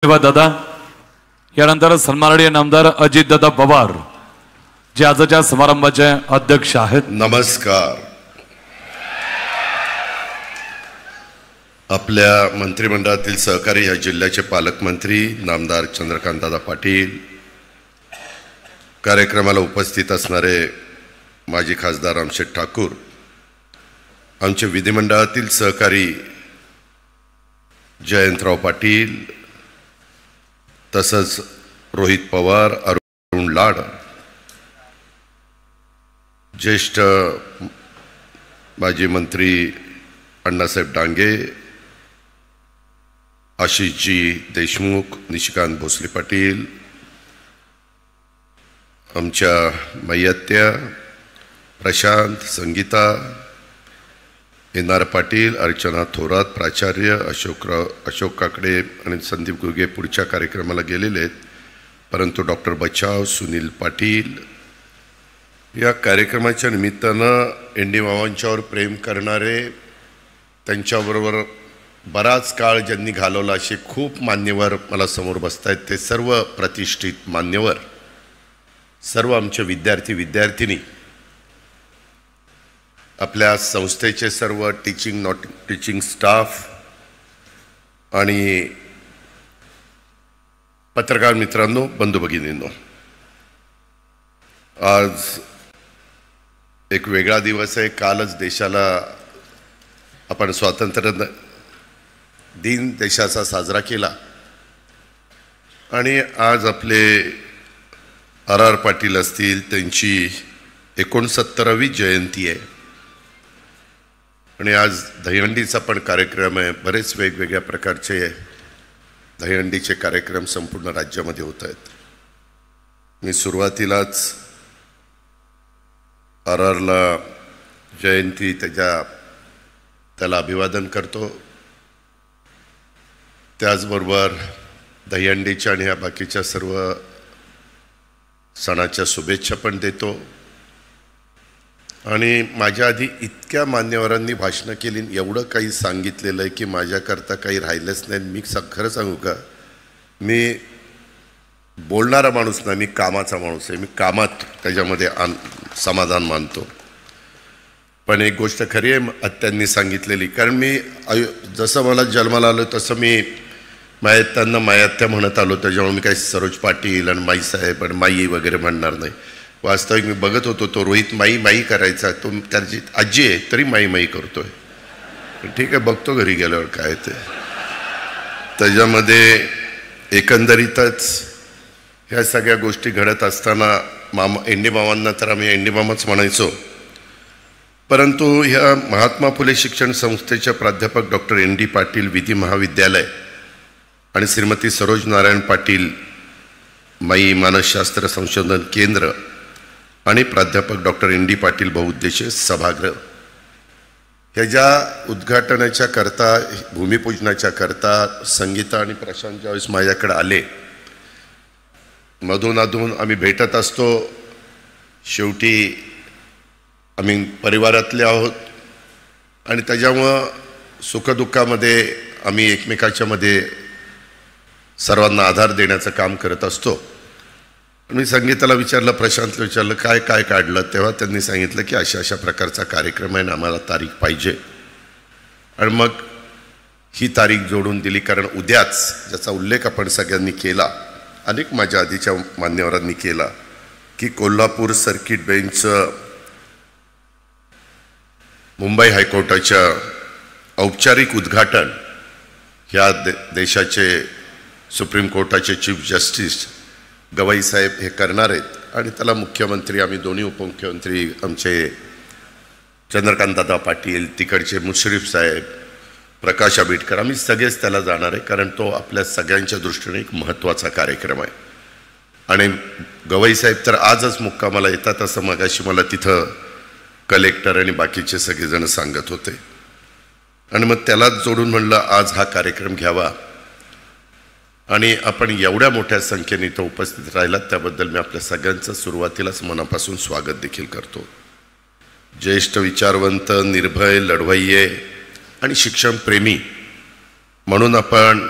धन्यवाद दादा. यानंतर सन्माननीय नामदार अजितदादा पवार जे आजच्या समारंभाचे अध्यक्ष आहेत. नमस्कार. आपल्या मंत्रिमंडळातील सहकारी या जिल्ह्याचे पालकमंत्री नामदार चंद्रकांतदादा पाटील, कार्यक्रमाला उपस्थित असणारे माजी खासदार रामशेठ ठाकूर, आमचे विधिमंडळातील सहकारी जयंतराव पाटील, तसंच रोहित पवार, अरुण लाड, ज्येष्ठ माजी मंत्री अण्णासाहेब डांगे, आशिषजी देशमुख, निशिकांत भोसले पाटील, आमच्या मैयात्या प्रशांत, संगीता, एन.आर. पाटील, अर्चना थोरात, प्राचार्य अशोक काकडे आणि संदीप गुगे पुढच्या कार्यक्रमाला गेलेले आहेत. परंतु डॉक्टर बचाव, सुनील पाटील या कार्यक्रमाच्या निमित्तानं एनडी मामांच्यावर प्रेम करणारे, त्यांच्याबरोबर बराच काळ ज्यांनी घालवला असे खूप मान्यवर मला समोर बसत आहेत. ते सर्व प्रतिष्ठित मान्यवर, सर्व आमचे विद्यार्थी आपल्या संस्थेचे सर्व टीचिंग नॉट टीचिंग स्टाफ आणि पत्रकार मित्रांनो, बंधू भगिनींनो, आज एक वेगळा दिवस आहे. कालच देशाला आपण स्वातंत्र्य दिन देशाचा साजरा केला आणि आज आपले आर पाटील असतील, त्यांची 69वी जयंती आहे आणि आज दहीहंडीचा पण कार्यक्रम आहे. बरेच वेगवेगळ्या प्रकारचे दहीहंडीचे कार्यक्रम संपूर्ण राज्यामध्ये होत आहेत. मी सुरुवातीलाच आरला जयंती त्याला अभिवादन करतो. त्याचबरोबर दहीहंडीच्या आणि ह्या बाकीच्या सर्व सणाच्या शुभेच्छा पण देतो. आणि माझ्या आधी इतक्या मान्यवरांनी भाषणं केली, एवढं काही सांगितलेलं आहे की माझ्याकरता काही राहिलंच नाही. मी खरं सांगू का, मी बोलणारा माणूस नाही, मी कामाचा माणूस आहे. मी कामात त्याच्यामध्ये समाधान मानतो. पण एक गोष्ट खरी आहे आत्यांनी सांगितलेली, कारण मी जसं मला जन्माला आलो तसं मी मायात्यांना मायात्या म्हणत आलो. त्याच्यामुळे मी काही सरोज पाटील आणि माईसाहेब आणि माई वगैरे म्हणणार नाही. वास्तविक मी बघत होतो, तो रोहित माई करायचा, तो त्याची आजी आहे तरी माई करतोय. ठीक आहे, बघतो घरी गेल्यावर काय ते. त्याच्यामध्ये एकंदरीतच ह्या सगळ्या गोष्टी घडत असताना एनडी मामांना तर आम्ही एनडी मामाच म्हणायचो. परंतु ह्या महात्मा फुले शिक्षण संस्थेच्या प्राध्यापक डॉक्टर एन.डी. पाटील विधी महाविद्यालय आणि श्रीमती सरोज नारायण पाटील माई मानसशास्त्र संशोधन केंद्र आणि प्राध्यापक डॉक्टर एन.डी. पाटील बहुउद्देशीय सभागृह ह्याच्या उद्घाटनाच्या करता, भूमिपूजनाच्या करता संगीता आणि प्रशांत ज्यावेळेस माझ्याकडे आले, मधून आम्ही भेटत असतो. शेवटी आम्ही परिवारातले आहोत आणि त्याच्यामुळं सुखदुःखामध्ये आम्ही एकमेकाच्या मध्ये सर्वांना आधार देण्याचं काम करत असतो. मी संगीताला विचारलं, प्रशांतला विचारलं काय काढलं, तेव्हा त्यांनी सांगितलं की अशा प्रकारचा कार्यक्रम आहे ना, आम्हाला तारीख पाहिजे. आणि मग ही तारीख जोडून दिली. कारण उद्याच, ज्याचा उल्लेख आपण सगळ्यांनी केला, अनेक माझ्या आधीच्या मान्यवरांनी केला, की कोल्हापूर सर्किट बेंचचं मुंबई हायकोर्टाच्या औपचारिक उद्घाटन ह्या देशाचे सुप्रीम कोर्टाचे चीफ जस्टिस गवाई साहेब हे करणार आहेत. आणि त्याला मुख्यमंत्री, आम्ही दोन्ही उपमुख्यमंत्री, आमचे चंद्रकांतदादा पाटील, तिकडचे मुश्रीफ साहेब, प्रकाश आंबेडकर, आम्ही सगळेच त्याला जाणार आहे. कारण तो आपल्या सगळ्यांच्या दृष्टीने एक महत्त्वाचा कार्यक्रम आहे. आणि गवाई साहेब तर आजच मुक्कामाला येतात असं मगाशी मला तिथं कलेक्टर आणि बाकीचे सगळेजण सांगत होते. आणि मग त्यालाच जोडून म्हणलं आज हा कार्यक्रम घ्यावा. आणि आपण एवढ्या मोठ्या संख्येने इथं उपस्थित राहिलात त्याबद्दल मी आपल्या सगळ्यांचं सुरुवातीलाच मनापासून स्वागत देखील करतो. ज्येष्ठ विचारवंत, निर्भय, लढवय्ये आणि शिक्षणप्रेमी म्हणून आपण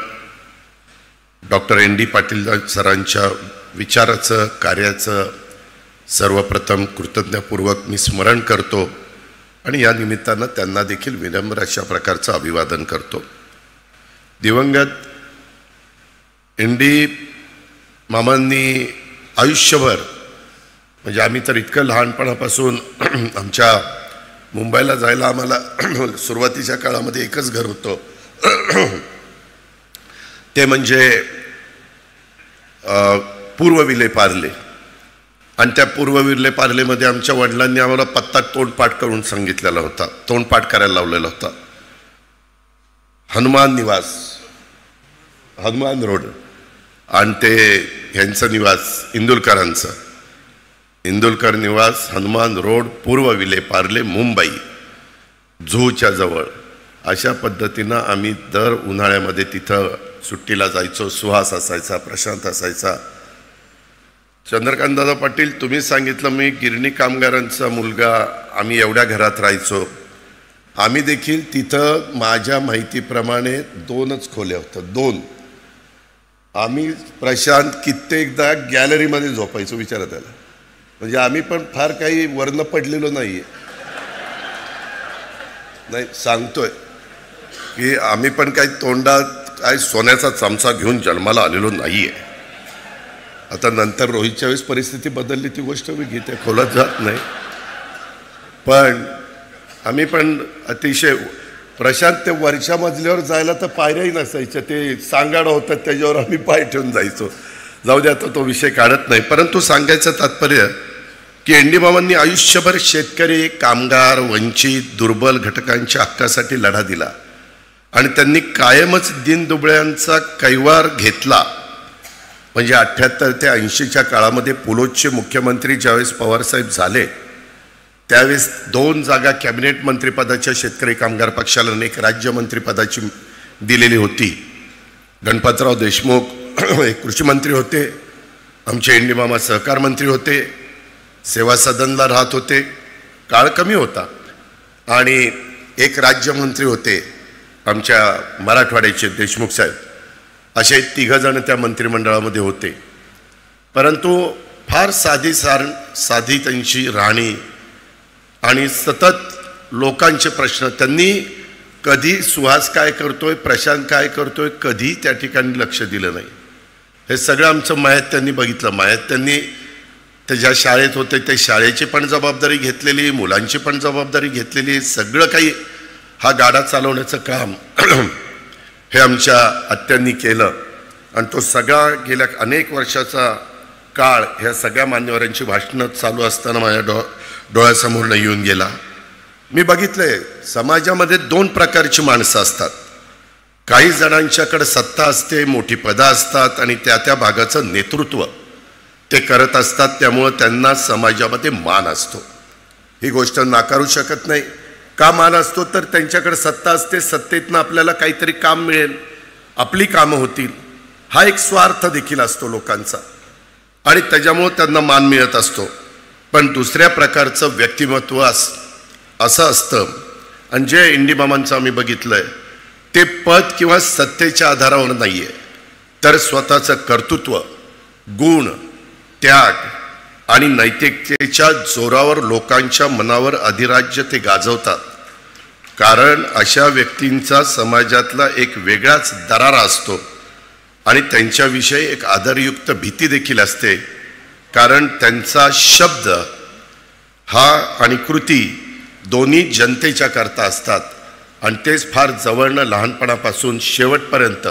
डॉक्टर ND पाटील सरांच्या विचाराचं कार्याचं सर्वप्रथम कृतज्ञपूर्वक मी स्मरण करतो आणि या निमित्तानं त्यांना देखील विनम्र अशा प्रकारचं अभिवादन करतो. दिवंगत ND मामांनी आयुष्यभर म्हणजे आम्ही तर इतकं लहानपणापासून आमच्या मुंबईला जायला आम्हाला सुरुवातीच्या काळामध्ये एकच घर होतं ते म्हणजे पूर्व विले पार्ले आणि त्या पूर्व विले पार्लेमध्ये आमच्या वडिलांनी आम्हाला पत्ता तोंडपाठ करून सांगितलेला होता, तोंडपाठ करायला लावलेला होता. हनुमान निवास, हनुमान रोड आणि ते ह्यांचं निवास इंदुलकरांचं, इंदुलकर निवास हनुमान रोड पूर्व विले पार्ले मुंबई झूच्या जवळ. अशा पद्धतीनं आम्ही दर उन्हाळ्यामध्ये तिथं सुट्टीला जायचो. सुहास असायचा, प्रशांत असायचा. चंद्रकांतदादा पाटील तुम्ही सांगितलं मी गिरणी कामगारांचा मुलगा, आम्ही एवढ्या घरात राहायचो. आम्ही देखील तिथं माझ्या माहितीप्रमाणे 2च खोल्या होत्या, 2. आम्ही प्रशांत कित्येकदा गॅलरीमध्ये झोपायचो. विचारा त्याला, म्हणजे आम्ही पण फार काही वर्ण पडलेलो नाही सांगतोय की आम्ही पण काही तोंडात काय सोन्याचा चमचा घेऊन जन्माला आलेलो नाहीये. आता नंतर रोहितच्या वेळेस परिस्थिती बदलली, ती गोष्ट मी घेते, खोलात जात नाही. पण आम्ही पण अतिशय प्रशांत ते वरच्या मजल्यावर जायला तर पायऱ्याही नसायच्या, ते सांगाडं होतात त्याच्यावर आम्ही पाय ठेवून जायचो. जाऊ द्या, तो विषय काढत नाही. परंतु सांगायचं तात्पर्य की ND मामांनी आयुष्यभर शेतकरी, कामगार, वंचित, दुर्बल घटकांच्या हक्कासाठी लढा दिला आणि त्यांनी कायमच दीनदुबळ्यांचा कैवार घेतला. म्हणजे 78 ते 80च्या काळामध्ये पुलोदचे मुख्यमंत्री ज्यावेळेस पवारसाहेब झाले त्यावेळेस 2 जागा कॅबिनेट मंत्रिपदाच्या शेतकरी कामगार पक्षाला आणि 1 राज्यमंत्रीपदाची दिलेली होती. गणपतराव देशमुख एक कृषी मंत्री होते, आमचे ND मामा सहकार मंत्री होते, सेवा सदनला राहत होते, काळ कमी होता, आणि 1 राज्यमंत्री होते आमच्या मराठवाड्याचे देशमुख साहेब. असे 3 जण त्या मंत्रिमंडळामध्ये होते. परंतु फार साधी त्यांची राहणी आणि सतत लोकांचे प्रश्न. त्यांनी कधी सुहास काय करतोय, प्रशांत काय करतोय, कधी त्या ठिकाणी लक्ष दिलं नाही. हे सगळं आमचं मायात त्यांनी बघितलं. मायात त्यांनी ते ज्या शाळेत होते त्या शाळेची पण जबाबदारी घेतलेली, मुलांची पण जबाबदारी घेतलेली. सगळं काही हा गाडा चालवण्याचं काम हे आमच्या आत्यांनी केलं आणि तो सगळा गेल्या अनेक वर्षाचा काळ ह्या सगळ्या मान्यवरांची भाषणं चालू असताना माझ्या डोळ्यासमोरनं येऊन गेला. मी बघितलंय समाजामध्ये 2 प्रकारची माणसं असतात. काही जणांच्याकडे सत्ता असते, मोठी पदं असतात आणि त्या भागाचं नेतृत्व ते करत असतात, त्यामुळं त्यांना समाजामध्ये मान असतो. ही गोष्ट नाकारू शकत नाही. का मान असतो? तर त्यांच्याकडे सत्ता असते, सत्तेतनं आपल्याला काहीतरी काम मिळेल, आपली कामं होतील, हा एक स्वार्थ देखील असतो लोकांचा आणि त्याच्यामुळं त्यांना मान मिळत असतो. पण दुसऱ्या प्रकारचं व्यक्तिमत्व असं असतं आणि जे ND मामांचं आम्ही बघितलंय ते पद किंवा सत्तेच्या आधारावर नाही आहे, तर स्वतःचं कर्तृत्व, गुण, त्याग आणि नैतिकतेच्या जोरावर लोकांच्या मनावर अधिराज्य ते गाजवतात. कारण अशा व्यक्तींचा समाजातला एक वेगळाच दरारा असतो आणि त्यांच्याविषयी एक आदरयुक्त भीती देखील असते. कारण त्यांचा शब्द हा आणि कृती दोन्ही जनतेच्या करता असतात आणि तेच फार जवळनं लहानपणापासून शेवटपर्यंत,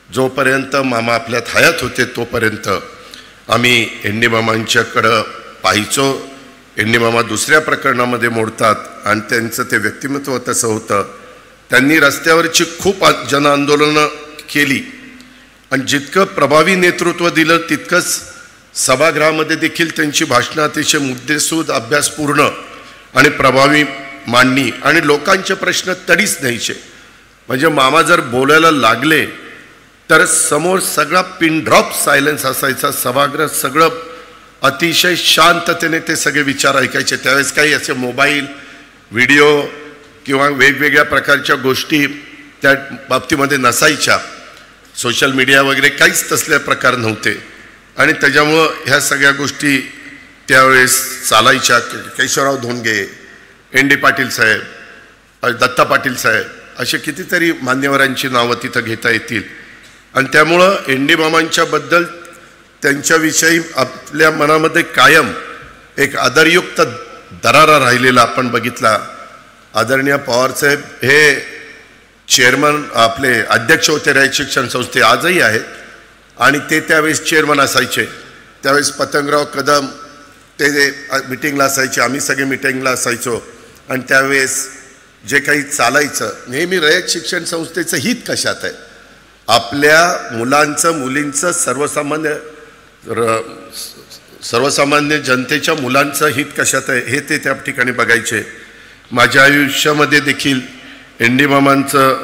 जोपर्यंत मामा आपल्यात हयात होते तोपर्यंत आम्ही ND मामांच्याकडं पाहायचो. ND मामा दुसऱ्या प्रकरणामध्ये मोडतात आणि त्यांचं ते व्यक्तिमत्व तसं होतं. त्यांनी रस्त्यावरची खूप जनआंदोलनं केली आणि जितकं प्रभावी नेतृत्व दिलं तितकंच सभागृहामध्ये देखील त्यांची भाषणं अतिशय मुद्देसूद, अभ्यासपूर्ण आणि प्रभावी मांडणी आणि लोकांचे प्रश्न तडीच न्यायचे. म्हणजे मामा जर बोलायला लागले तर समोर सगळा पिन ड्रॉप सायलेन्स असायचा. सभागृह सगळं अतिशय शांततेने ते सगळे विचार ऐकायचे. त्यावेळेस काही असे मोबाईल, व्हिडिओ किंवा वेगवेगळ्या प्रकारच्या गोष्टी त्या बाबतीमध्ये नसायच्या. सोशल मीडिया वगैरे काहीच तसले प्रकार नव्हते आणि त्याच्यामुळं ह्या सगळ्या गोष्टी त्यावेळेस चालायच्या. केशवराव धोंडगे, एन.डी. पाटील साहेब, दत्ता पाटील साहेब असे कितीतरी मान्यवरांची नावं तिथं घेता येतील आणि त्यामुळं एन.डी. मामांच्याबद्दल त्यांच्याविषयी आपल्या मनामध्ये कायम एक आदरयुक्त दरारा राहिलेला आपण बघितला. आदरणीय पवारसाहेब हे चेअरमन आपले अध्यक्ष होते रयत शिक्षण संस्थे, आजही आहेत आणि ते त्यावेळेस चेअरमन असायचे. त्यावेळेस पतंगराव कदम ते मिटिंगला असायचे, आम्ही सगळे मिटिंगला असायचो आणि त्यावेळेस जे काही चालायचं नेहमी रयत शिक्षण संस्थेचं हित कशात आहे, आपल्या मुलांचं मुलींचं सर्वसामान्य जनतेच्या मुलांचं हित कशात आहे हे ते त्या ठिकाणी बघायचे. माझ्या आयुष्यामध्ये देखील एन.डी. मामांचं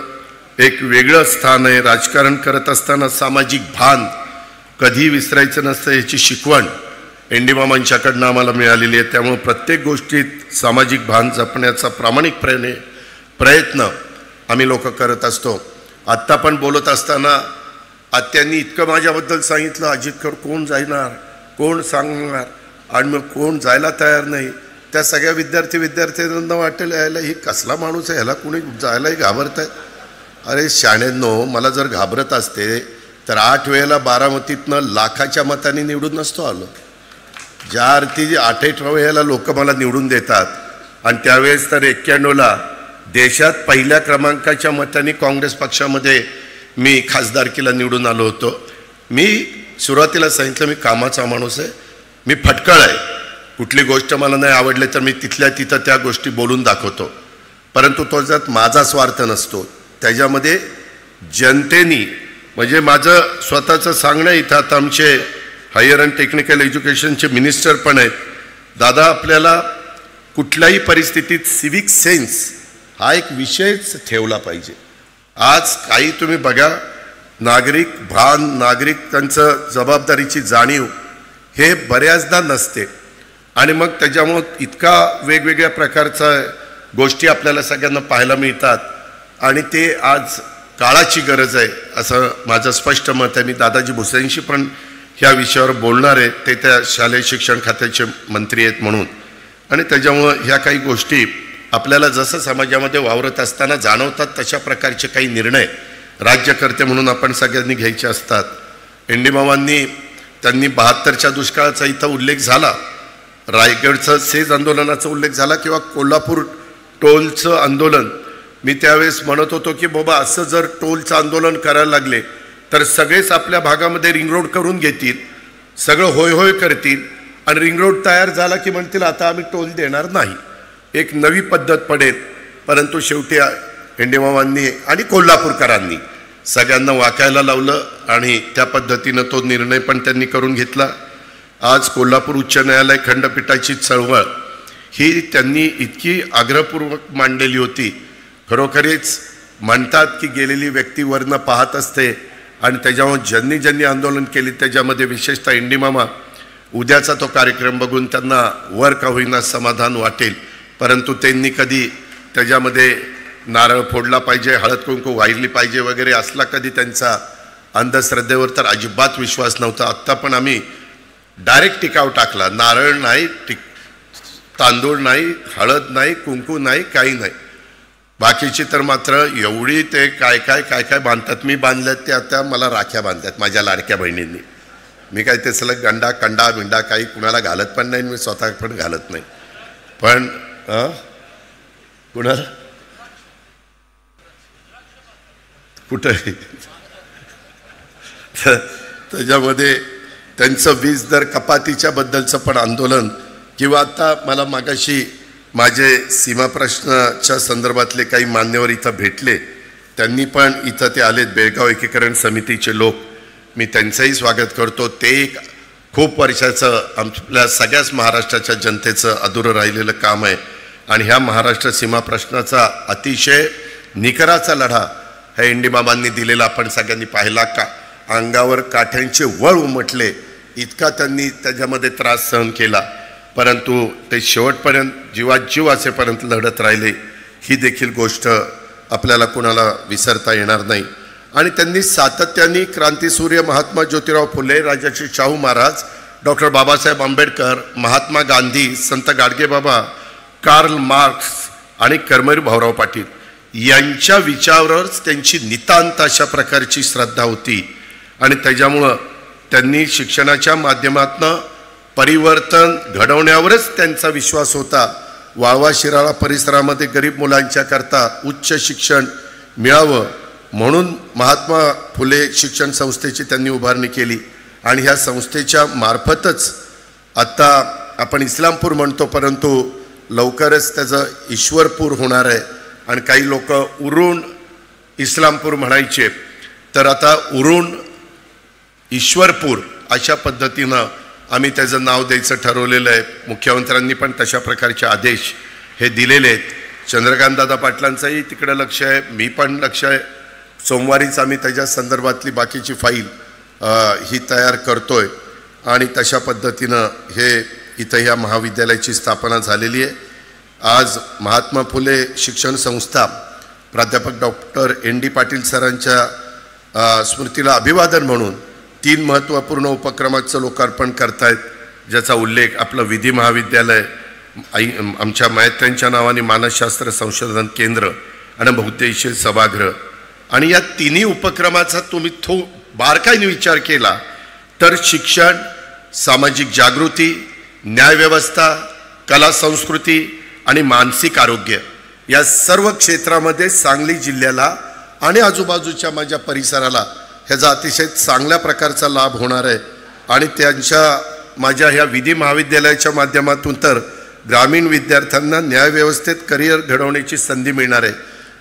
एक वेगळं स्थान आहे. राजकारण करत असताना सामाजिक भान कधी विसरायचं नसतं याची शिकवण एन.डी. मामांच्याकडनं आम्हाला मिळालेली आहे. त्यामुळे प्रत्येक गोष्टीत सामाजिक भान जपण्याचा प्रामाणिकपणे प्रयत्न आम्ही लोक करत असतो. आत्ता पण बोलत असताना आत्यांनी इतकं माझ्याबद्दल सांगितलं, अजितकर कोण जाणार, कोण सांगणार आणि मग कोण जायला तयार नाही. त्या सगळ्या विद्यार्थ्यांना वाटेल यायला ही कसला माणूस आहे, ह्याला कोणी जायलाही घाबरत आहे. अरे शाण्यांनो, मला जर घाबरत असते तर 8 वेळेला बारामतीतनं लाखाच्या मताने निवडून नसतो आलो. ज्या अर्थी 8 वेळेला लोक मला निवडून देतात आणि त्यावेळेस तर 91ला देशात पहिल्या क्रमांकाच्या मताने काँग्रेस पक्षामध्ये मी खासदारकीला निवडून आलो होतो. मी सुरुवातीला सांगितलं मी कामाचा माणूस आहे, मी फटकळ आहे. कुठली गोष्ट मला नाही आवडली तर मी तिथल्या तिथं त्या गोष्टी बोलून दाखवतो, परंतु तो त्यात माझा स्वार्थ नसतो. त्याच्यामध्ये जनतेनी म्हणजे माझं स्वतःचं सांगणं इथं आता आमचे हायर अँड टेक्निकल एज्युकेशनचे मिनिस्टर पण आहेत. दादा, आपल्याला कुठल्याही परिस्थितीत सिव्हिक सेन्स हा एक विषयच ठेवला पाहिजे. आज काही तुम्ही बघा, नागरिक भान, नागरिकांचं जबाबदारीची जाणीव हे बऱ्याचदा नसते आणि मग त्याच्यामुळं इतका वेगवेगळ्या प्रकारच्या गोष्टी आपल्याला सगळ्यांना पाहायला मिळतात आणि ते आज काळाची गरज आहे असं माझं स्पष्ट मत आहे. मी दादाजी भुसेंशी पण ह्या विषयावर बोलणार आहे, ते त्या शालेय शिक्षण खात्याचे मंत्री आहेत म्हणून. आणि त्याच्यामुळं ह्या काही गोष्टी आपल्याला जसं समाजामध्ये वावरत असताना जाणवतात तशा प्रकारचे काही निर्णय राज्यकर्ते म्हणून आपण सगळ्यांनी घ्यायचे असतात. एन.डी. मामांनी त्यांनी 72च्या दुष्काळाचा इथं उल्लेख झाला, रायगडचं सेज आंदोलनाचा उल्लेख झाला किंवा कोल्हापूर टोलचं आंदोलन. मी त्यावेळेस म्हणत होतो की बाबा असं जर टोलचं आंदोलन करायला लागले तर सगळेच आपल्या भागामध्ये रिंग रोड करून घेतील, सगळं होय होय करतील आणि रिंग रोड तयार झाला की म्हणतील आता आम्ही टोल देणार नाही, एक नवी पद्धत पडेल. परंतु शेवटी एन.डी. मामांनी आणि कोल्हापूरकरांनी सगळ्यांना वाकायला लावलं आणि त्या पद्धतीनं तो निर्णय पण त्यांनी करून घेतला. आज कोल्हापूर उच्च न्यायालय खंडपीठाची चळवळ ही त्यांनी इतकी आग्रहपूर्वक मांडलेली होती. खरोखरीच म्हणतात की गेलेली व्यक्ती वरनं पाहत असते आणि त्याच्यामुळे ज्यांनी आंदोलन केली त्याच्यामध्ये विशेषतः एन.डी. मामा, उद्याचा तो कार्यक्रम बघून त्यांना वर का होईना समाधान वाटेल, परंतु त्यांनी कधी त्याच्यामध्ये नारळ फोडला पाहिजे, हळद कुंकू वाहिली पाहिजे वगैरे असला कधी त्यांचा अंधश्रद्धेवर तर अजिबात विश्वास नव्हता. आत्ता पण आम्ही डायरेक्ट टिकाव टाकला, नारळ नाही, तांदूळ नाही, हळद नाही, कुंकू नाही, काही नाही. बाकीची तर मात्र एवढी ते काय बांधतात. मी बांधल्यात ते आता मला राख्या बांधतात माझ्या लाडक्या बहिणींनी. मी काय ते सलग गंडा कंडा बिंडा काही कुणाला घालत पण नाही, मी स्वतः पण घालत नाही. पण कुणाला कुठं त्याच्यामध्ये त्यांचं वीज दर कपातीच्या बद्दलचं पण आंदोलन किंवा आता मला मागाशी माझे सीमा प्रश्नाच्या संदर्भातले काही मान्यवर इथं भेटले, त्यांनी पण इथं ते आलेत, बेळगाव एकीकरण समितीचे लोक. मी त्यांचंही स्वागत करतो. ते एक खूप वर्षाचं आपल्या सगळ्याच महाराष्ट्राच्या जनतेचं अधुरं राहिलेलं काम आहे आणि ह्या महाराष्ट्र सीमा प्रश्नाचा अतिशय निकराचा लढा ह्या एन.डी. मामांनी दिलेला आपण सगळ्यांनी पाहिला. का अंगावर काठ्यांचे वळ उमटले, इतका त्यांनी त्याच्यामध्ये त्रास सहन केला, परंतु ते शेवटपर्यंत जीवात जीव असेपर्यंत लढत राहिले. ही देखील गोष्ट आपल्याला कोणाला विसरता येणार नाही. आणि त्यांनी सातत्याने क्रांतीसूर्य महात्मा ज्योतिराव फुले, राजर्षी शाहू महाराज, डॉक्टर बाबासाहेब आंबेडकर, महात्मा गांधी, संत गाडगेबाबा, कार्ल मार्क्स आणि कर्मवीर भाऊराव पाटील यांच्या विचारावरच त्यांची नितांत अशा प्रकारची श्रद्धा होती आणि त्याच्यामुळं त्यांनी शिक्षणाच्या माध्यमातून परिवर्तन घडवण्यावरच त्यांचा विश्वास होता. वाळवा शिराळा परिसरामध्ये गरीब मुलांच्या करता उच्च शिक्षण मिळावं म्हणून महात्मा फुले शिक्षण संस्थेची त्यांनी उभारणी केली आणि ह्या संस्थेच्या मार्फतच आत्ता आपण इस्लामपूर म्हणतो, परंतु लवकरच त्याचं ईश्वरपूर होणार आहे आणि काही लोक उरून इस्लामपूर म्हणायचे, तर आता उरून ईश्वरपूर अशा पद्धतीनं आम्ही त्याचं नाव द्यायचं ठरवलेलं आहे. मुख्यमंत्र्यांनी पण तशा प्रकारचे आदेश हे दिलेले आहेत. चंद्रकांत दादा पाटलांचंही तिकडे लक्ष आहे, मी पण लक्ष आहे. सोमवारीच आम्ही त्याच्या संदर्भातली बाकीची फाईल ही तयार करतोय आणि तशा पद्धतीनं हे इथं ह्या महाविद्यालयाची स्थापना झालेली आहे. आज महात्मा फुले शिक्षण संस्था प्राध्यापक डॉक्टर ND पाटील सरांच्या स्मृतीला अभिवादन म्हणून 3 महत्त्वपूर्ण उपक्रमाचं लोकार्पण करतायत, ज्याचा उल्लेख आपलं विधी महाविद्यालय, आमच्या मायत्र्यांच्या नावाने मानसशास्त्र संशोधन केंद्र आणि बहुउद्देशीय सभागृह. आणि या तिन्ही उपक्रमाचा तुम्ही बारकाईने विचार केला तर शिक्षण, सामाजिक जागृती, न्यायव्यवस्था, कला संस्कृती आणि मानसिक आरोग्य या सर्व क्षेत्रामध्ये सांगली जिल्ह्याला आणि आजूबाजूच्या माझ्या परिसराला ह्याचा अतिशय चांगल्या प्रकारचा लाभ होणार आहे. आणि माझ्या ह्या विधी महाविद्यालयाच्या माध्यमातून तर ग्रामीण विद्यार्थ्यांना न्यायव्यवस्थेत करिअर घडवण्याची संधी मिळणार आहे.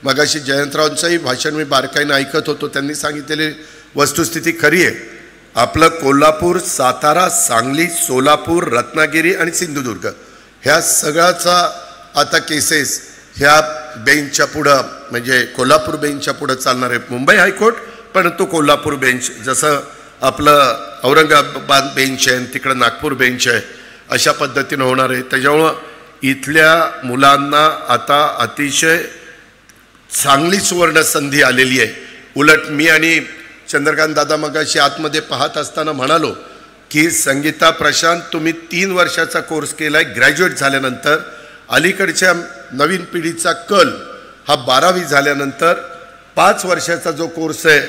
मगाशी जयंतरावांचंही भाषण मी बारकाईने ऐकत होतो, त्यांनी सांगितलेली वस्तुस्थिती खरी आहे. आपलं कोल्हापूर, सातारा, सांगली, सोलापूर, रत्नागिरी आणि सिंधुदुर्ग ह्या सगळ्याचा आता केसेस ह्या बेंचच्या पुढं म्हणजे कोल्हापूर बेंचच्या पुढं चालणार आहे. मुंबई हायकोर्ट परंतु कोल्हापूर बेंच, जसं आपलं औरंगाबाद बेंच आहे तिकडं नागपूर बेंच आहे, अशा पद्धतीनं होणार आहे. त्याच्यामुळं इथल्या मुलांना आता अतिशय चांगली सुवर्ण संधी आलेली आहे. उलट मी आणि चंद्रकांत दादा मगाशी आतमध्ये पाहत असताना म्हणालो की संगीता प्रशांत, तुम्ही 3 वर्षाचा कोर्स केलाय ग्रॅज्युएट झाल्यानंतर. अलीकडच्या नवीन पिढीचा कल हा 12वी झाल्यानंतर 5 वर्षाचा जो कोर्स आहे,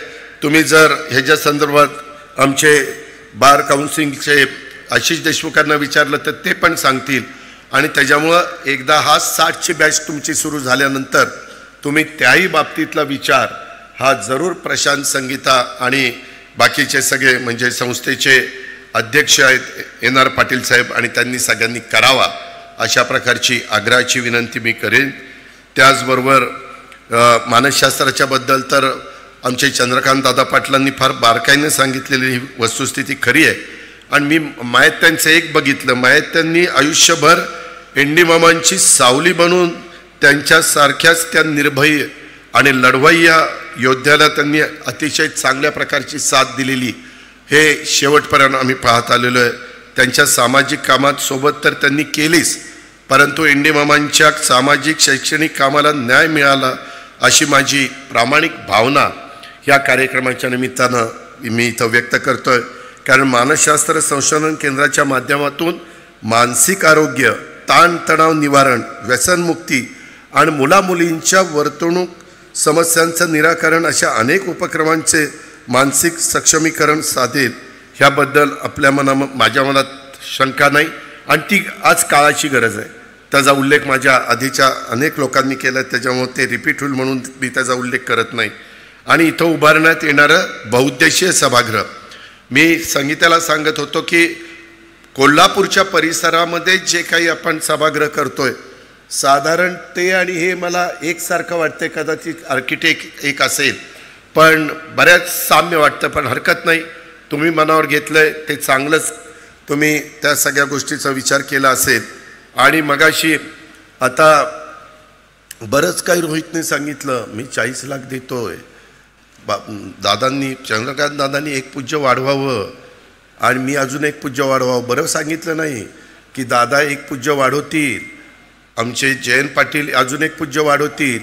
तुम्ही जर ह्याच्या संदर्भात आमचे बार काउन्सिलचे आशिष देशमुखांना विचारलं तर ते पण सांगतील. आणि त्याच्यामुळं एकदा हा 60ची बॅच तुमची सुरू झाल्यानंतर तुम्ही त्याही बाबतीतला विचार हा जरूर प्रशांत, संगीता आणि बाकीचे सगळे म्हणजे संस्थेचे अध्यक्ष आहेत NR पाटील साहेब आणि त्यांनी सगळ्यांनी करावा, अशा प्रकारची आग्रहाची विनंती मी करेन. त्याचबरोबर मानसशास्त्राच्या बद्दल तर आमचे चंद्रकांत दादा पाटलांनी फार बारकाईने सांगितलेली ही वस्तुस्थिती खरी आहे. आणि मी मायत्यांचं एक बघितलं, मायत्यांनी आयुष्यभर ND मामांची सावली बनून त्यांच्यासारख्याच त्या निर्भय आणि लढवय्या योद्ध्याला त्यांनी अतिशय चांगल्या प्रकारची साथ दिलेली हे शेवटपर्यंत आम्ही पाहत आलेलो आहे. त्यांच्या सामाजिक कामात सोबत तर त्यांनी केलीच, परंतु ND मामांच्या सामाजिक शैक्षणिक कामाला न्याय मिळाला अशी माझी प्रामाणिक भावना ह्या कार्यक्रमाच्या निमित्तानं मी इथं व्यक्त करतोय. कारण मानसशास्त्र संशोधन केंद्राच्या माध्यमातून मानसिक आरोग्य, ताणतणाव निवारण, व्यसनमुक्ती आणि मुलामुलींच्या वर्तणूक समस्यांचं निराकरण अशा अनेक उपक्रमांचे मानसिक सक्षमीकरण साधेल ह्याबद्दल माझ्या मनात शंका नाही आणि ती आज काळाची गरज आहे. त्याचा उल्लेख माझ्या आधीच्या अनेक लोकांनी केला, त्याच्यामुळे ते रिपीट होईल म्हणून मी त्याचा उल्लेख करत नाही. आणि इथं उभारण्यात येणारं बहुउद्देशीय सभागृह, मी संगीताला सांगत होतो की कोल्हापूरच्या परिसरामध्ये जे काही आपण सभागृह करतोय साधारण ते आणि हे मला एकसारखं वाटतं. कदाचित आर्किटेक्ट एक असेल पण बऱ्याच साम्य वाटतं, पण हरकत नाही. तुम्ही मनावर घेतलंय ते चांगलंच, तुम्ही त्या सगळ्या गोष्टीचा विचार केला असेल. आणि मगाशी आता बरंच काही रोहितने सांगितलं, मी 40 लाख देतोय. दादांनी, चंद्रकांत दादांनी 1 पूज्य वाढवावं आणि मी अजून 1 पूज्य वाढवावं. बरं सांगितलं नाही की दादा 1 पूज्य वाढवतील, आमचे जयंत पाटील अजून 1 पूज्य वाढवतील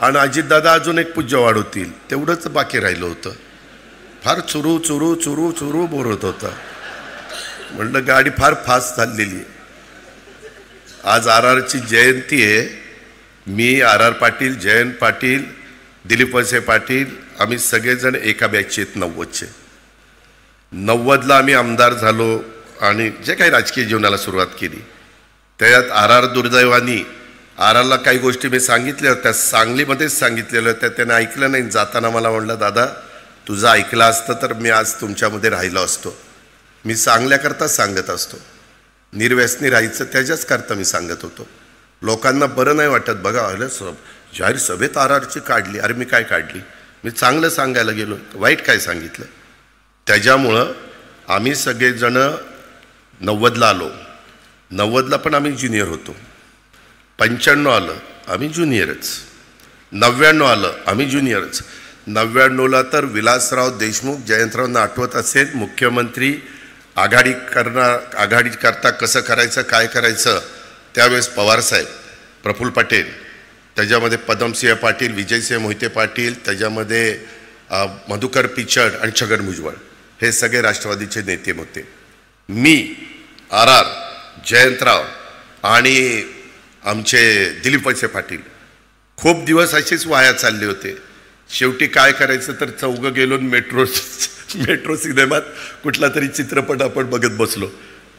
आणि अजितदादा अजून एक पूज्य वाढवतील तेवढंच बाकी राहिलं होतं. फार चुरू चुरू चुरू चुरू बोलत होता. म्हणलं गाडी फार फास्ट चाललेली आहे. आज RRची जयंती आहे. मी RR पाटील, जयंत पाटील, दिलीप वळसे पाटील आम्ही सगळेजण एका बॅचचे आहेत. 90चे 90ला आम्ही आमदार झालो आणि जे काही राजकीय जीवनाला सुरुवात केली त्याच्यात RR दुर्दैवानी RRला काही गोष्टी मी सांगितल्या होत्या, सांगलीमध्येच सांगितलेल्या होत्या. त्याने ऐकलं नाही. जाताना मला म्हणलं दादा तुझं ऐकलं असतं तर मी आज तुमच्यामध्ये राहिलो असतो. मी सांगल्याकरता सांगत असतो. निर्व्यसनी राहायचं त्याच्याच करता मी सांगत होतो. लोकांना बरं नाही वाटत. बघा अरे जाहीर सभेत RRची काढली. अरे मी काय काढली? मी चांगलं सांगायला गेलो, वाईट काय सांगितलं? त्याच्यामुळं आम्ही सगळेजण 90ला आलो. 90ला पण आम्ही ज्युनियर होतो. 95 आलं आम्ही ज्युनियरच. 99 आलं आम्ही ज्युनियरच. 99ला तर विलासराव देशमुख, जयंतरावांना आठवत असेल, मुख्यमंत्री आघाडी करता कसं करायचं काय करायचं त्यावेळेस पवारसाहेब, प्रफुल्ल पटेल, त्याच्यामध्ये पद्मसिंह पाटील, विजयसिंह मोहिते पाटील, त्याच्यामध्ये मधुकर पिचड आणि छगन भुजबळ हे सगळे राष्ट्रवादीचे नेते होते. मी RR, जयंतराव आणि आमचे दिलीप वळसे पाटील खूप दिवस असेच वाया चालले होते. शेवटी काय करायचं तर चौघं गेलो मेट्रो सिनेमात कुठला तरी चित्रपट आपण बघत बसलो.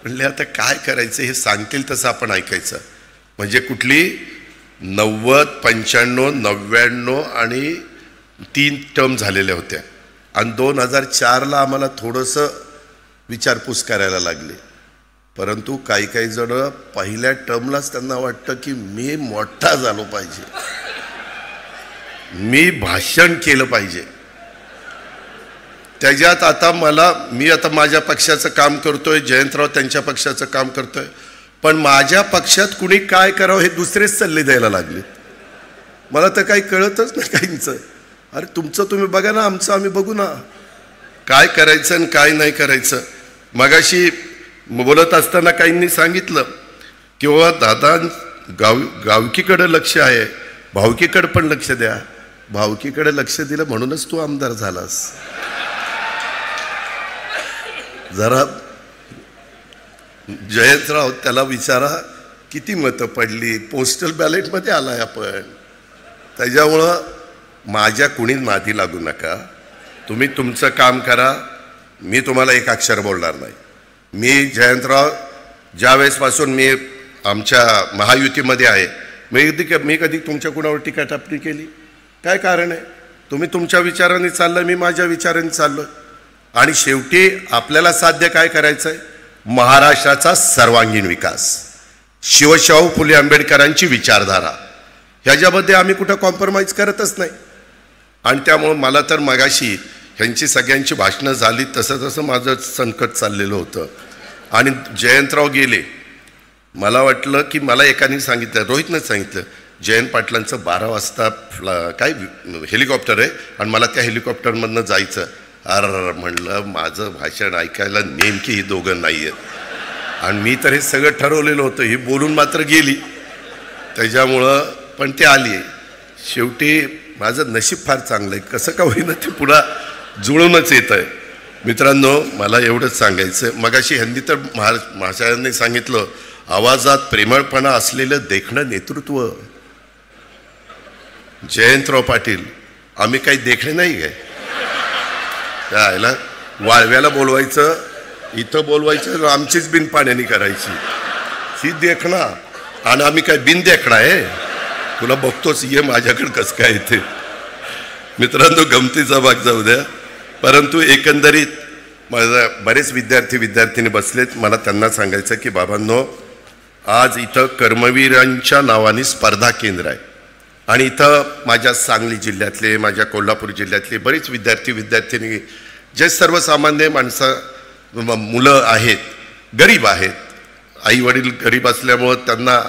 म्हणले आता काय करायचं, हे सांगतील तसं आपण ऐकायचं. म्हणजे कुठली 90, 95, 99 आणि 3 टर्म झालेल्या होत्या. आणि 2004ला आम्हाला थोडंसं विचारपूस करायला लागले. परंतु काही काही जण पहिल्या टर्मलाच त्यांना वाटतं की मी मोठा झालो पाहिजे, मी भाषण केलं पाहिजे. त्याच्यात आता मी आता माझ्या पक्षाचं काम करतोय, जयंतराव त्यांच्या पक्षाचं काम करतोय, पण माझ्या पक्षात कुणी काय करावं हे दुसरेच सल्ले द्यायला लागले. मला तर काही कळतच नाही काहींचं. अरे तुमचं तुम्ही बघा ना, आमचं आम्ही बघू ना, काय करायचं आणि काय नाही करायचं. मगाशी बोलत असताना काहींनी सांगितलं की बाबा दादा गावकीकडे लक्ष आहे, भावकीकडे पण लक्ष द्या. भावकीकडे लक्ष दिलं म्हणूनच तू आमदार झालास. जरा जयंतराव त्याला विचारा किती मतं पडली, पोस्टल बॅलेटमध्ये आलाय आपण. त्याच्यामुळं माझ्या कुणीच मादी लागू नका. तुम्ही तुमचं काम करा. मी तुम्हाला एक अक्षर बोलणार नाही. मी जयंतराव ज्यावेळेसपासून मी आमच्या महायुतीमध्ये आहे, मी कधी तुमच्या कुणावर टीका टिप्पणी केली? काय कारण आहे? तुम्ही तुमच्या विचाराने चाललं, मी माझ्या विचाराने चाललो. आणि शेवटी आपल्याला साध्य काय करायचं आहे? महाराष्ट्राचा सर्वांगीण विकास, शिवशाहू फुले आंबेडकरांची विचारधारा, ह्याच्यामध्ये आम्ही कुठं कॉम्प्रोमाइज करतच नाही. आणि त्यामुळं मला तर मगाशी ह्यांची सगळ्यांची भाषणं झाली तसं तसं माझं संकट चाललेलं होतं. आणि जयंतराव गेले. मला वाटलं की मला एकाने सांगितलं, रोहितनं सांगितलं, जयंत पाटलांचं 12 वाजता काय हेलिकॉप्टर आहे आणि मला त्या हेलिकॉप्टरमधनं जायचं. अरे म्हणलं माझं भाषण ऐकायला नेमकी ही दोघं नाही आहेत. आणि मी तर हे सगळं ठरवलेलं होतं. ही बोलून मात्र गेली. त्याच्यामुळं पण ते आली. शेवटी माझं नशीब फार चांगलं आहे. कसं का होईना ते पुन्हा जुळूनच येत आहे. मित्रांनो, मला एवढंच सांगायचं. मगाशी ह्यांनी तर महाशयांनी सांगितलं, आवाजात प्रेमळपणा असलेलं देखणं नेतृत्व. जयंतराव पाटील, आम्ही काही देखणे नाही काय? त्याला वाळव्याला बोलवायचं, इथं बोलवायचं, आमचीच बिन पाण्याने करायची ही देखणा. आणि आम्ही काय बिन देखणा आहे? तुला बघतोच, ये माझ्याकडे कसं काय येते. मित्रांनो, गमतीचा भाग जाऊ द्या. परंतु एकंदरीत माझा बरेच विद्यार्थी बसलेत. मला त्यांना सांगायचं की बाबांनो, आज इथं कर्मवीरांच्या नावाने स्पर्धा केंद्र आहे. आणि इथं माझ्या सांगली जिल्ह्यातले, माझ्या कोल्हापूर जिल्ह्यातले बरेच विद्यार्थिनी, जे सर्वसामान्य मुलं आहेत, गरीब आहेत, आई वडील गरीब असल्यामुळं त्यांना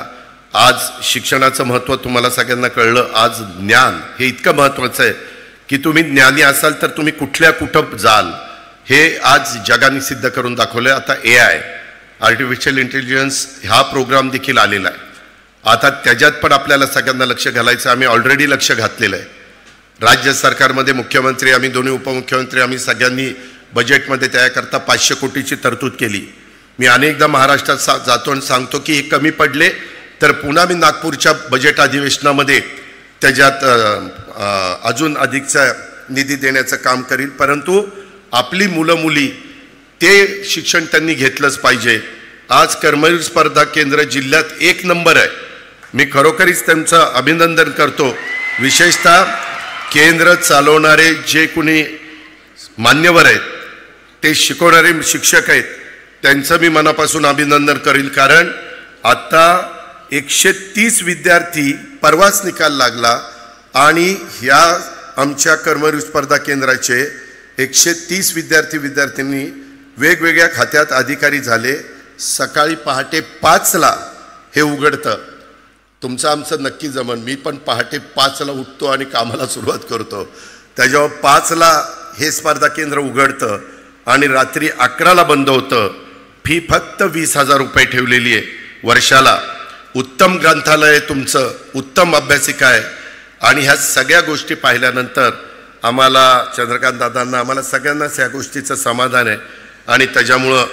आज शिक्षणाचं महत्त्व तुम्हाला सगळ्यांना कळलं. आज ज्ञान हे इतकं महत्त्वाचं आहे की तुम्ही ज्ञानी असाल तर तुम्ही कुठं जाल हे आज जगाने सिद्ध करून दाखवलं आहे. आता AI, आर्टिफिशियल इंटेलिजन्स हा प्रोग्राम देखील आलेला आहे. आता त्याच्यात पण आपल्याला सगळ्यांना लक्ष घालायचं. आम्ही ऑलरेडी लक्ष घातलेलं आहे. राज्य सरकारमध्ये मुख्यमंत्री, आम्ही दोन्ही उपमुख्यमंत्री, आम्ही सगळ्यांनी बजेटमध्ये त्याकरता 500 कोटीची तरतूद केली. मी अनेकदा महाराष्ट्रात जातो आणि सांगतो की हे कमी पडले तर पुन्हा मी नागपूरच्या बजेट अधिवेशनामध्ये त्याच्यात अजून अधिकचा निधी देण्याचं काम करीन. परंतु आपली मुलं मुली ते शिक्षण त्यांनी घेतलंच पाहिजे. आज कर्मवीर स्पर्धा केंद्र जिल्ह्यात 1 नंबर आहे. मी खरोखरीच त्यांचं अभिनंदन करतो. विशेषतः केंद्र चालवणारे जे कोणी मान्यवर आहेत, ते शिकवणारे शिक्षक आहेत, त्यांचं मी मनापासून अभिनंदन करील. कारण आता 130 विद्यार्थी परवाच निकाल लागला आणि ह्या आमच्या कर्मवीर स्पर्धा केंद्राचे 130 विद्यार्थ्यांनी वेगवेगळ्या खात्यात अधिकारी झाले. सकाळी पहाटे 5ला हे उघडतं. तुमचं आमचं नक्की जमन. मी पण पहाटे 5ला उठतो आणि कामाला सुरुवात करतो. त्याच्यावर 5ला हे स्पर्धा केंद्र उघडतं आणि रात्री 11ला बंद होतं. फी फक्त 20,000 रुपये ठेवलेली आहे वर्षाला. उत्तम ग्रंथालय आहे तुमचं, उत्तम अभ्यासिका आहे. आणि ह्या सगळ्या गोष्टी पाहिल्यानंतर आम्हाला, चंद्रकांत दादांना, आम्हाला सगळ्यांनाच ह्या गोष्टीचं समाधान आहे. आणि त्याच्यामुळं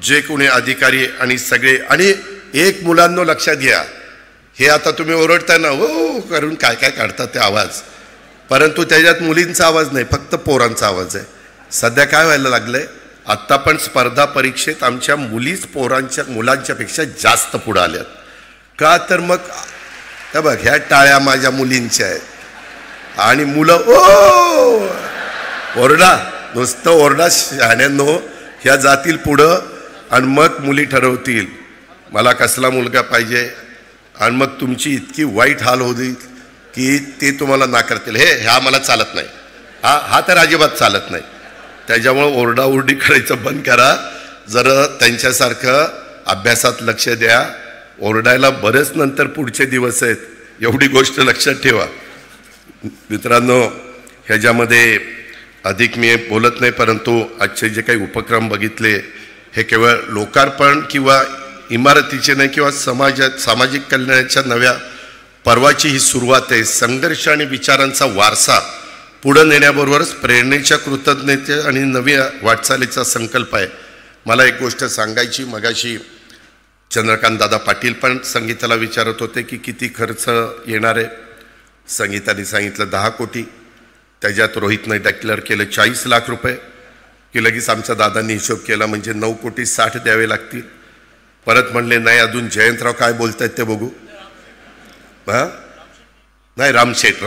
जे कोणी अधिकारी आणि सगळे, आणि एक मुलांनो लक्षात घ्या, हे आता तुम्ही ओरडताय ना हो करून काय काय काढतात ते आवाज, परंतु त्याच्यात मुलींचा आवाज नाही, फक्त पोरांचा आवाज आहे. सध्या काय व्हायला लागलंय, आत्ता पण स्पर्धा परीक्षेत आमच्या मुलीच मुलांच्या पेक्षा जास्त पुढे आल्यात. का तर मग त्या बघ, ह्या टाळ्या माझ्या मुलींच्या आहेत आणि मुलं ओ ओरडा, नुसतं ओरडा शहाण्यांनो, ह्या जातील पुढं आणि मग मुली ठरवतील मला कसला मुलगा पाहिजे. आणि मग तुमची इतकी वाईट हाल होईल की ते तुम्हाला नाकारतील. ह्या मला चालत नाही, हा तर अजिबात चालत नाही. त्याच्यामुळं ओरडाओरडी करायचं बंद करा. जरा त्यांच्यासारखं अभ्यासात लक्ष द्या. ओरडायला बरेच नंतर पुढचे दिवस आहेत, एवढी गोष्ट लक्षात ठेवा. मित्रांनो, ह्याच्यामध्ये अधिक मी बोलत नाही, परंतु आजचे जे काही उपक्रम बघितले हे केवळ लोकार्पण किंवा इमारतीचे नाही किंवा सामाजिक कल्याणाच्या नव्या पर्वाची ही सुरुवात आहे. संघर्ष आणि विचारांचा वारसा पुढे नेण्याबरोबरच प्रेरणेच्या कृतज्ञते आणि नव्या वाटचालीचा संकल्प आहे. मला एक गोष्ट सांगायची, मगाशी चंद्रकांत दादा पाटील पण संगीताला विचारत होते की किती खर्च येणार आहे. संगीताने सांगितलं 10 कोटी. त्याच्यात रोहितने डिक्लेअर केलं 40 लाख रुपये की लगेच आमच्या दादांनी हिशोब केला, म्हणजे 9 कोटी 60 द्यावे लागतील. परत म्हणले नाही, अजून जयंतराव काय बोलतायत ते बघू. नाही, रामशेठ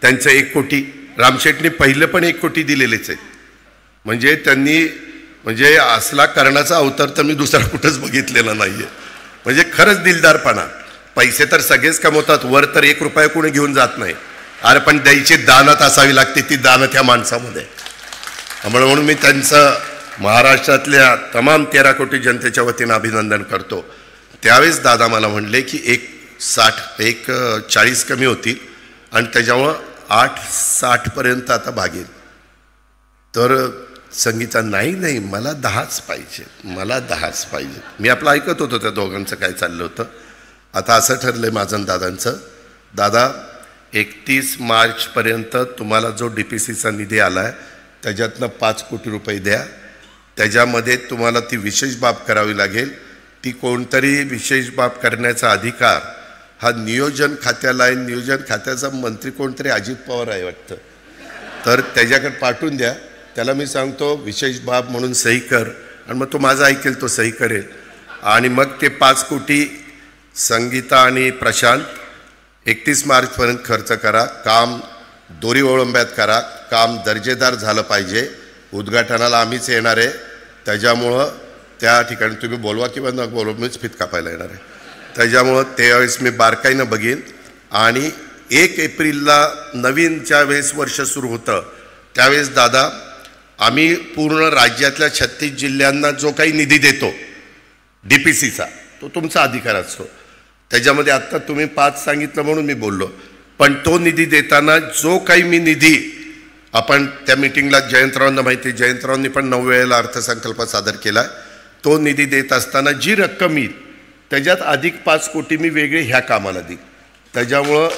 त्यांचं 1 कोटी. रामशेठने पहिले पण 1 कोटी दिलेलेच आहे. म्हणजे त्यांनी, म्हणजे असला कर्णाचा अवतार तर मी दुसरा कुठंच बघितलेला नाहीये. म्हणजे खरंच दिलदारपणा. पैसे तर सगळेच कमवतात, वर तर 1 रुपया कोणी घेऊन जात नाही. अरे पण द्यायची दानत असावी लागते, ती दानत ह्या माणसामध्ये. म्हणून मी त्यांचं महाराष्ट्रातल्या तमाम 13 कोटी जनतेच्या वतीनं अभिनंदन करतो. त्यावेळेस दादा मला म्हणले की 40 कमी होतील आणि त्याच्यामुळं 8-60 आता भागेल. तर संगीता नाही, मला 10च पाहिजे, मला 10च पाहिजे. मी आपलं ऐकत होतो त्या दोघांचं काय चाललं होतं. आता असं ठरलंय माझं आणि दादांचं, दादा 31 मार्चपर्यंत तुम्हाला जो DPCचा निधी आला आहे त्याच्यातनं 5 कोटी रुपये द्या. त्याच्यामध्ये तुम्हाला ती विशेष बाब करावी लागेल. ती कोणतरी विशेष बाब करण्याचा अधिकार हा नियोजन खात्याला आहे. नियोजन खात्याचा मंत्री कोणतरी अजित पवार आहे वाटतं. तर त्याच्याकडे पाठवून द्या. त्याला मी सांगतो विशेष बाब म्हणून सही कर, आणि मग तो माझा ऐकेल, तो सही करेल. आणि मग ते 5 कोटी संगीता आणि प्रशांत 31 मार्चपर्यंत खर्च करा. काम दोरी ओळंब्यात करा. काम दर्जेदार झालं पाहिजे. उद्घाटनाला आम्हीच येणार आहे. त्याच्यामुळं त्या ठिकाणी तुम्ही बोलवा किंवा न बोलवा, मीच फित कापायला येणार आहे. त्याच्यामुळं त्यावेळेस मी बारकाईनं बघीन. आणि 1 एप्रिलला नवीन ज्यावेळेस वर्ष सुरू होतं त्यावेळेस दादा आम्ही पूर्ण राज्यातल्या 36 जिल्ह्यांना जो काही निधी देतो DPCचा, तो तुमचा अधिकार असतो. त्याच्यामध्ये आत्ता तुम्ही 5 सांगितलं म्हणून मी बोललो, पण तो निधी देताना जो काही मी निधी, आपण त्या मिटिंगला जयंतरावांना माहिती, जयंतरावांनी पण 9 वेळेला अर्थसंकल्प सादर केला. तो निधी देत असताना जी रक्कम येईल त्याच्यात अधिक 5 कोटी मी वेगळे ह्या कामाला देईन. त्याच्यामुळं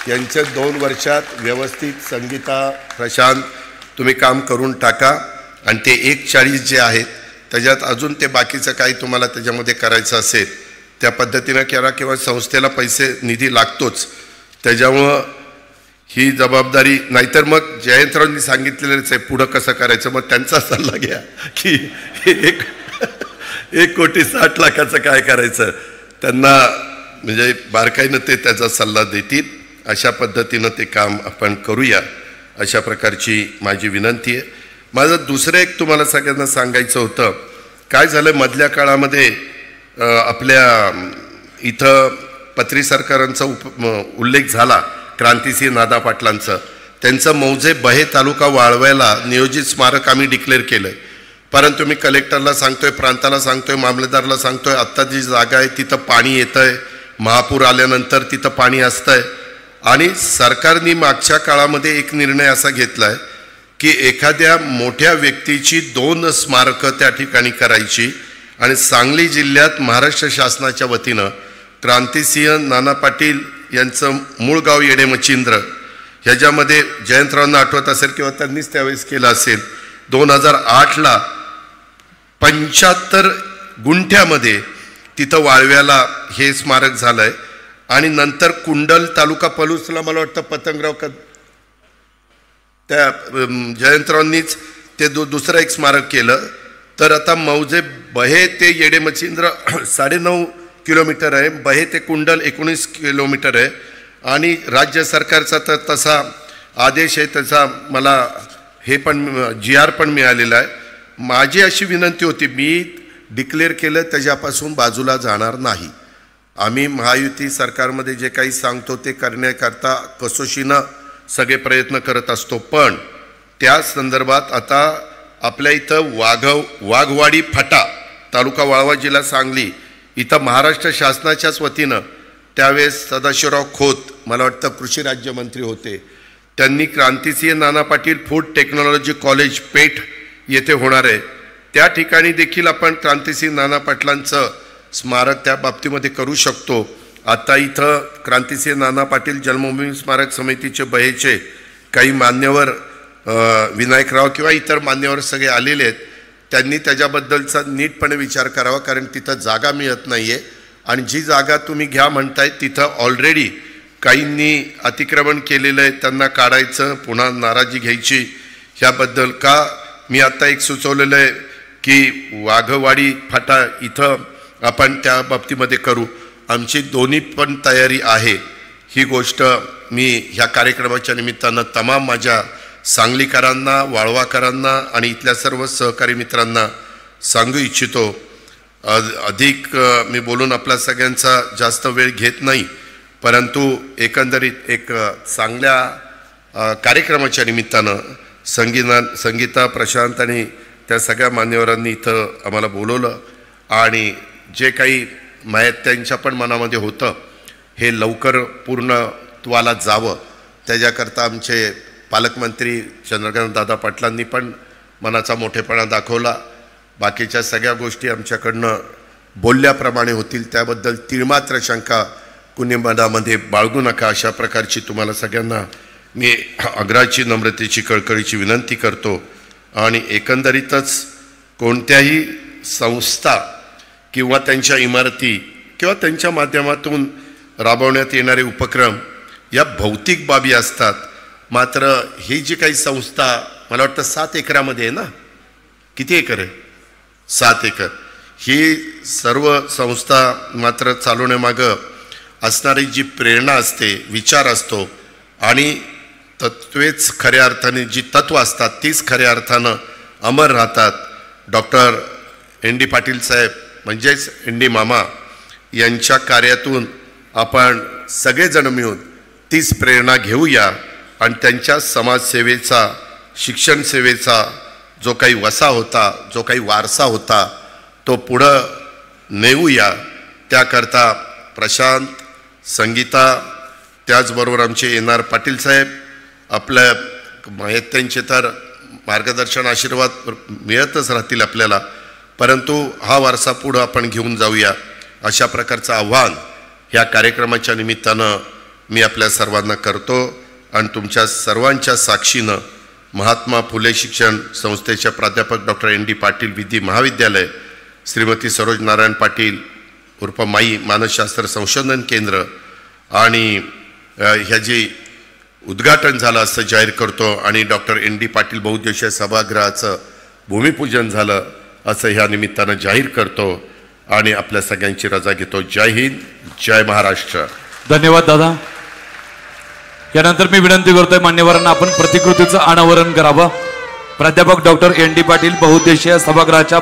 यांच्या 2 वर्षात व्यवस्थित संगीता प्रशांत तुम्ही काम करून टाका आणि ते 140 जे आहेत त्याच्यात अजून ते बाकीचं काही तुम्हाला त्याच्यामध्ये करायचं असेल त्या पद्धतीनं करा किंवा संस्थेला पैसे निधी लागतोच. त्याच्यामुळं ही जबाबदारी नाहीतर मग जयंतरावांनी सांगितलेलंच आहे पुढं कसं करायचं. मग त्यांचा सल्ला घ्या की 1,60,00,000 काय करायचं. त्यांना म्हणजे बारकाईनं ते त्याचा सल्ला देतील. अशा पद्धतीनं ते काम आपण करूया अशा प्रकारची माझी विनंती आहे. माझं दुसरं एक तुम्हाला सगळ्यांना सांगायचं होतं. काय झालं मधल्या काळामध्ये आपल्या इथं पत्री सरकारांचा उल्लेख झाला क्रांतिसिंह नाना पाटलांचं. त्यांचं मौजे बहे तालुका वाळव्याला नियोजित स्मारक आम्ही डिक्लेअर केलं. परंतु मी कलेक्टरला सांगतोय, प्रांताला सांगतोय, मामलेदारला सांगतोय आत्ता जी जागा आहे तिथं पाणी येतंय, महापूर आल्यानंतर तिथं पाणी असतंय. आणि सरकारने मागच्या काळामध्ये एक निर्णय असा घेतलाय की एखाद्या मोठ्या व्यक्तीची 2 स्मारकं त्या ठिकाणी करायची. आणि सांगली जिल्ह्यात महाराष्ट्र शासनाच्या वतीनं क्रांतिसिंह नाना पाटील यांचं मूळ गाव येडेमचिंद्र ह्याच्यामध्ये जयंतरावांना आठवत असेल किंवा त्यांनीच त्यावेळेस केलं असेल 2008ला 75 गुंठ्यामध्ये तिथं वाळव्याला हे स्मारक झालंय. आणि नंतर कुंडल तालुका पलूसला मला वाटतं पतंगराव त्या जयंतरावांनीच ते दुसरं एक स्मारक केलं. तर आता मौजे बहे ते येडेमचिंद्र 9.5 किलोमीटर आहे, बहे ते कुंडल 19 किलोमीटर आहे. आणि राज्य सरकारचा तर तसा आदेश आहे, त्याचा मला हे पण GR पण मिळालेला आहे. माझी अशी विनंती होती, मी डिक्लेअर केलं त्याच्यापासून बाजूला जाणार नाही. आम्ही महायुती सरकारमध्ये जे काही सांगतो ते करण्याकरता कसोशीनं सगळे प्रयत्न करत असतो. पण त्या संदर्भात आता आपल्या इथं वाघवाडी फाटा तालुका वाळवा जिल्हा सांगली इथं महाराष्ट्र शासनाच्याच वतीनं त्यावेळेस सदाशिवराव खोत मला वाटतं कृषी राज्यमंत्री होते, त्यांनी Krantisinh Nana Patil food technology college पेठ येथे होणार आहे. त्या ठिकाणी देखील आपण क्रांतिसिंह नाना पाटलांचं स्मारक त्या बाबतीमध्ये करू शकतो. आता इथं क्रांतिसिंह नाना पाटील जन्मभूमी स्मारक समितीचे बहेचे काही मान्यवर विनायकराव किंवा इतर मान्यवर सगळे आलेले आहेत. त्यांनी त्याच्याबद्दलचा नीटपणे विचार करावा, कारण तिथं जागा मिळत नाही आहे. आणि जी जागा तुम्ही घ्या म्हणताय तिथं ऑलरेडी काहींनी अतिक्रमण केलेलं आहे, त्यांना काढायचं, पुन्हा नाराजी घ्यायची. ह्याबद्दल का मी आत्ता एक सुचवलेलं आहे की वाघवाडी फाटा इथं आपण त्या बाबतीमध्ये करू. आमची दोन्ही पण तयारी आहे. ही गोष्ट मी ह्या कार्यक्रमाच्या निमित्तानं तमाम माझ्या सांगलीकरांना, वाळवाकरांना आणि इथल्या सर्व सहकारी मित्रांना सांगू इच्छितो. अधिक मी बोलून आपला सगळ्यांचा जास्त वेळ घेत नाही, परंतु एकंदरीत एक चांगल्या कार्यक्रमाच्या निमित्तानं संगीता प्रशांत आणि त्या सगळ्या मान्यवरांनी इथं आम्हाला बोलवलं. आणि जे काही त्यांच्या पण मनामध्ये होतं हे लवकर पूर्णत्वाला जावं त्याच्याकरता आमचे पालकमंत्री चंद्रकांत दादा पाटलांनी पण मनाचा मोठेपणा दाखवला. बाकीच्या सगळ्या गोष्टी आमच्याकडनं बोलल्याप्रमाणे होतील त्याबद्दल तिळमात्र शंका कुणी मनामध्ये बाळगू नका, अशा प्रकारची तुम्हाला सगळ्यांना मी आग्रहाची, नम्रतेची, कळकळीची विनंती करतो. आणि एकंदरीतच कोणत्याही संस्था किंवा त्यांच्या इमारती किंवा त्यांच्या माध्यमातून राबवण्यात येणारे उपक्रम या भौतिक बाबी असतात. मात्र ही जी काही संस्था मला वाटतं 7 एकरामध्ये आहे ना, किती एकर आहे? 7 एकर. ही सर्व संस्था मात्र चालवण्यामागं असणारी जी प्रेरणा असते, विचार असतो आणि तत्वेच खऱ्या अर्थाने जी तत्व असतात तीच खऱ्या अर्थानं अमर राहतात. डॉक्टर ND पाटील साहेब म्हणजेच ND मामा यांच्या कार्यातून आपण सगळेजण मिळून तीच प्रेरणा घेऊया आणि त्यांच्या समाजसेवेचा, शिक्षण सेवेचा जो काही वसा होता, जो काही वारसा होता तो पुढं नेऊया. त्याकरता प्रशांत, संगीता, त्याचबरोबर आमचे NR पाटील साहेब, आपल्या त्यांचे तर मार्गदर्शन, आशीर्वाद मिळतच राहतील आपल्याला, परंतु हा वारसा पुढं आपण घेऊन जाऊया. अशा प्रकारचं आव्हान ह्या कार्यक्रमाच्या निमित्तानं मी आपल्या सर्वांना करतो आणि तुमच्या सर्वांच्या साक्षीनं महात्मा फुले शिक्षण संस्थेच्या प्राध्यापक डॉक्टर ND पाटील विधी महाविद्यालय, श्रीमती सरोज नारायण पाटील उर्फ माई मानसशास्त्र संशोधन केंद्र आणि ह्याचे उद्घाटन झालं असं जाहीर करतो आणि डॉक्टर ND पाटील बहुउद्देशीय सभागृहाचं भूमिपूजन झालं असं ह्या निमित्तानं जाहीर करतो आणि आपल्या सगळ्यांची रजा घेतो. जय हिंद, जय महाराष्ट्र. धन्यवाद दादा. यानंतर मी विनंती करतोय मान्यवरांना आपण प्रतिकृतीचं अनावरण करावं. प्राध्यापक डॉक्टर ND पाटील बहुउद्देशीय सभागृहाच्या